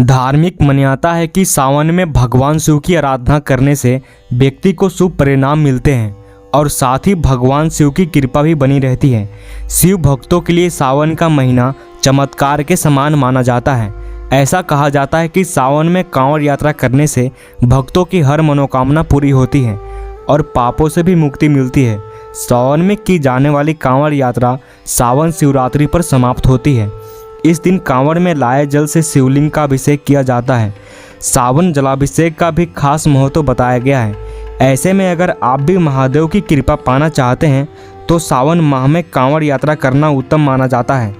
धार्मिक मान्यता है कि सावन में भगवान शिव की आराधना करने से व्यक्ति को शुभ परिणाम मिलते हैं और साथ ही भगवान शिव की कृपा भी बनी रहती है। शिव भक्तों के लिए सावन का महीना चमत्कार के समान माना जाता है। ऐसा कहा जाता है कि सावन में कांवड़ यात्रा करने से भक्तों की हर मनोकामना पूरी होती है और पापों से भी मुक्ति मिलती है। सावन में की जाने वाली कांवड़ यात्रा सावन शिवरात्रि पर समाप्त होती है। इस दिन कांवड़ में लाए जल से शिवलिंग का अभिषेक किया जाता है। सावन जलाभिषेक का भी खास महत्व बताया गया है। ऐसे में अगर आप भी महादेव की कृपा पाना चाहते हैं तो सावन माह में कांवड़ यात्रा करना उत्तम माना जाता है।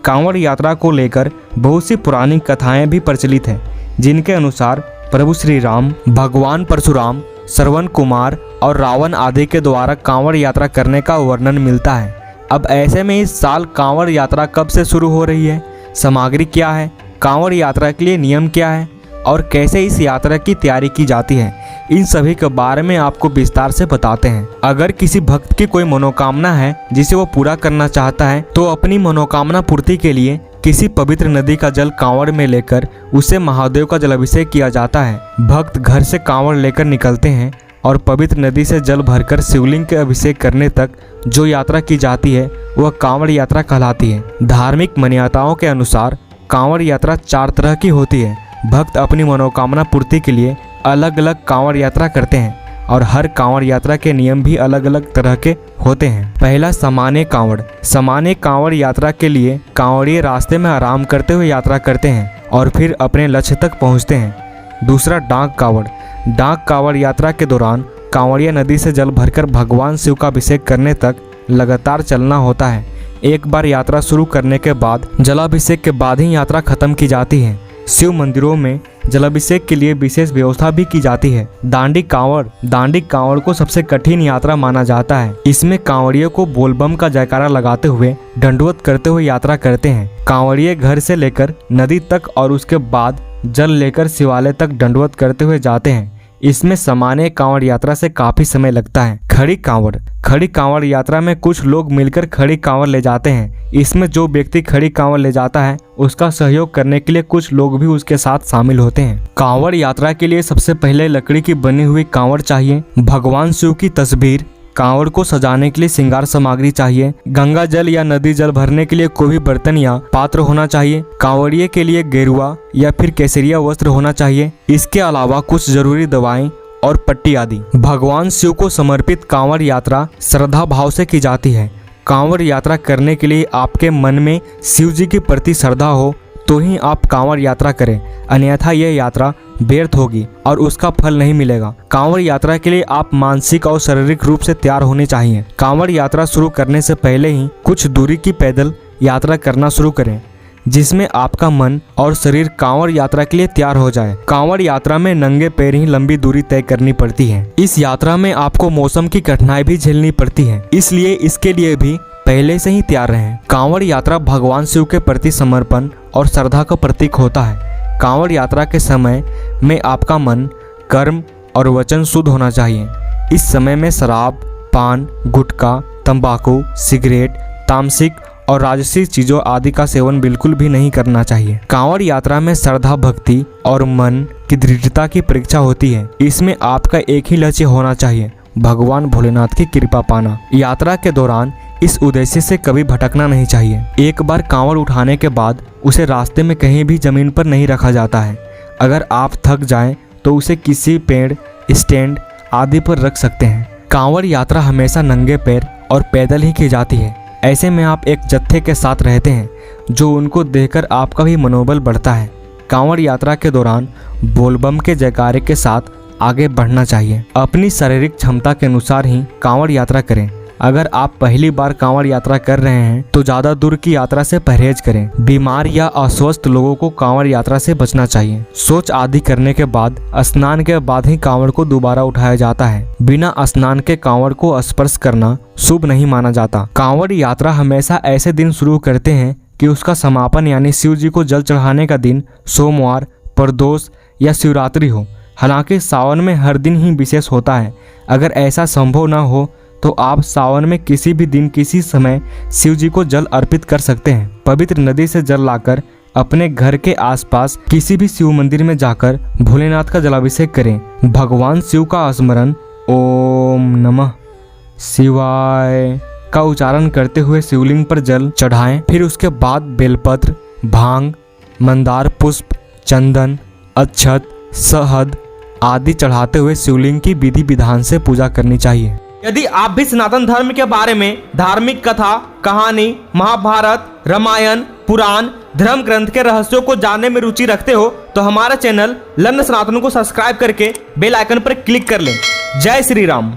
कांवड़ यात्रा को लेकर बहुत सी पुरानी कथाएं भी प्रचलित हैं, जिनके अनुसार प्रभु श्री राम, भगवान परशुराम, श्रवण कुमार और रावण आदि के द्वारा कांवड़ यात्रा करने का वर्णन मिलता है। अब ऐसे में इस साल कांवड़ यात्रा कब से शुरू हो रही है, सामग्री क्या है, कांवड़ यात्रा के लिए नियम क्या है और कैसे इस यात्रा की तैयारी की जाती है, इन सभी के बारे में आपको विस्तार से बताते हैं। अगर किसी भक्त की कोई मनोकामना है जिसे वो पूरा करना चाहता है तो अपनी मनोकामना पूर्ति के लिए किसी पवित्र नदी का जल कांवड़ में लेकर उसे महादेव का जलाभिषेक किया जाता है। भक्त घर से कांवड़ लेकर निकलते हैं और पवित्र नदी से जल भरकर शिवलिंग के अभिषेक करने तक जो यात्रा की जाती है वह कांवड़ यात्रा कहलाती है। धार्मिक मान्यताओं के अनुसार कांवड़ यात्रा 4 तरह की होती है। भक्त अपनी मनोकामना पूर्ति के लिए अलग अलग कांवड़ यात्रा करते हैं और हर कांवड़ यात्रा के नियम भी अलग अलग तरह के होते हैं। पहला, सामान्य कांवड़। सामान्य कांवड़ यात्रा के लिए कांवड़िए रास्ते में आराम करते हुए यात्रा करते हैं और फिर अपने लक्ष्य तक पहुंचते हैं। दूसरा, डाक कांवड़। डाक कांवड़ यात्रा के दौरान कांवड़िया नदी से जल भरकर भगवान शिव का अभिषेक करने तक लगातार चलना होता है। एक बार यात्रा शुरू करने के बाद जलाभिषेक के बाद ही यात्रा खत्म की जाती है। शिव मंदिरों में जलाभिषेक के लिए विशेष व्यवस्था भी की जाती है। दांडी कांवड़। दांडी कांवड़ को सबसे कठिन यात्रा माना जाता है। इसमें कांवड़ियों को बोलबम का जयकारा लगाते हुए दंडवत करते हुए यात्रा करते हैं। कांवड़िए घर से लेकर नदी तक और उसके बाद जल लेकर शिवालय तक दंडवत करते हुए जाते हैं। इसमें सामान्य कांवड़ यात्रा से काफी समय लगता है। खड़ी कांवड़। खड़ी कांवड़ यात्रा में कुछ लोग मिलकर खड़ी कांवड़ ले जाते हैं। इसमें जो व्यक्ति खड़ी कांवड़ ले जाता है उसका सहयोग करने के लिए कुछ लोग भी उसके साथ शामिल होते हैं। कांवड़ यात्रा के लिए सबसे पहले लकड़ी की बनी हुई कांवड़ चाहिए। भगवान शिव की तस्वीर। कांवड़ को सजाने के लिए श्रृंगार सामग्री चाहिए। गंगा जल या नदी जल भरने के लिए कोई भी बर्तन या पात्र होना चाहिए। कांवड़िए के लिए गेरुआ या फिर केसरिया वस्त्र होना चाहिए। इसके अलावा कुछ जरूरी दवाएं और पट्टी आदि। भगवान शिव को समर्पित कांवड़ यात्रा श्रद्धा भाव से की जाती है। कांवड़ यात्रा करने के लिए आपके मन में शिव जी के प्रति श्रद्धा हो तो ही आप कांवड़ यात्रा करें, अन्यथा यह यात्रा व्यर्थ होगी और उसका फल नहीं मिलेगा। कांवड़ यात्रा के लिए आप मानसिक और शारीरिक रूप से तैयार होने चाहिए। कांवड़ यात्रा शुरू करने से पहले ही कुछ दूरी की पैदल यात्रा करना शुरू करें, जिसमें आपका मन और शरीर कांवड़ यात्रा के लिए तैयार हो जाए। कांवड़ यात्रा में नंगे पैर ही लंबी दूरी तय करनी पड़ती है। इस यात्रा में आपको मौसम की कठिनाई भी झेलनी पड़ती है, इसलिए इसके लिए भी पहले से ही तैयार रहें। कांवड़ यात्रा भगवान शिव के प्रति समर्पण और श्रद्धा का प्रतीक होता है। कांवड़ यात्रा के समय में आपका मन, कर्म और वचन शुद्ध होना चाहिए। इस समय में शराब, पान, गुटखा, तंबाकू, सिगरेट, तामसिक और राजसी चीजों आदि का सेवन बिल्कुल भी नहीं करना चाहिए। कांवड़ यात्रा में श्रद्धा, भक्ति और मन की दृढ़ता की परीक्षा होती है। इसमें आपका एक ही लक्ष्य होना चाहिए, भगवान भोलेनाथ की कृपा पाना। यात्रा के दौरान इस उद्देश्य से कभी भटकना नहीं चाहिए। एक बार कांवड़ उठाने के बाद उसे रास्ते में कहीं भी जमीन पर नहीं रखा जाता है। अगर आप थक जाएं तो उसे किसी पेड़, स्टैंड आदि पर रख सकते हैं। कांवड़ यात्रा हमेशा नंगे पैर और पैदल ही की जाती है। ऐसे में आप एक जत्थे के साथ रहते हैं, जो उनको देखकर आपका भी मनोबल बढ़ता है। कांवड़ यात्रा के दौरान बोलबम के जयकारे के साथ आगे बढ़ना चाहिए। अपनी शारीरिक क्षमता के अनुसार ही कांवड़ यात्रा करें। अगर आप पहली बार कांवड़ यात्रा कर रहे हैं तो ज़्यादा दूर की यात्रा से परहेज करें। बीमार या अस्वस्थ लोगों को कांवड़ यात्रा से बचना चाहिए। शौच आदि करने के बाद स्नान के बाद ही कांवड़ को दोबारा उठाया जाता है। बिना स्नान के कांवड़ को स्पर्श करना शुभ नहीं माना जाता। कांवड़ यात्रा हमेशा ऐसे दिन शुरू करते हैं कि उसका समापन यानी शिव जी को जल चढ़ाने का दिन सोमवार, प्रदोष या शिवरात्रि हो। हालांकि सावन में हर दिन ही विशेष होता है। अगर ऐसा संभव न हो तो आप सावन में किसी भी दिन किसी समय शिव जी को जल अर्पित कर सकते हैं। पवित्र नदी से जल लाकर अपने घर के आसपास किसी भी शिव मंदिर में जाकर भोलेनाथ का जलाभिषेक करें। भगवान शिव का स्मरण ओम नमः शिवाय का उच्चारण करते हुए शिवलिंग पर जल चढ़ाएं। फिर उसके बाद बेलपत्र, भांग, मंदार पुष्प, चंदन, अक्षत, शहद आदि चढ़ाते हुए शिवलिंग की विधि विधान से पूजा करनी चाहिए। यदि आप भी सनातन धर्म के बारे में धार्मिक कथा, कहानी, महाभारत, रामायण, पुराण, धर्म ग्रंथ के रहस्यों को जानने में रुचि रखते हो तो हमारा चैनल लर्न सनातन को सब्सक्राइब करके बेल आइकन पर क्लिक कर लें। जय श्री राम।